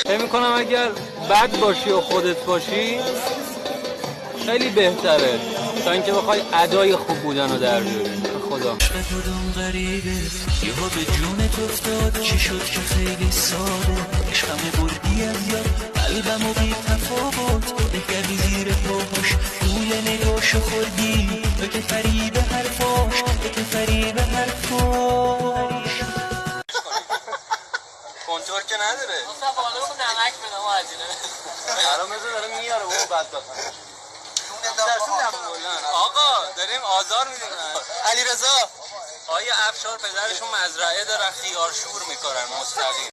فکر میکنم اگر بد باشی و خودت باشی خیلی بهتره تا اینکه بخوای ادای خوب بودن رو در بیاری. خدا کدوم غریبه یهو به جونت افتاد چی شد که خیلی ساده عشقمه بردی از یاد قلبمو بی تفاوت بگردی زیر پاهاش گول نگاشو خوردی تو که فریب حرفاش تو که فریب حرفاش کنتور که نداره اصلا بالامون نمک بدم و عجینه الان مثل داره میاره و بعد بخواه آقا داریم آزار میدیم علی رضا آیا افشار پدرشون مزرعه دارن خیار شور میکنن مستقیم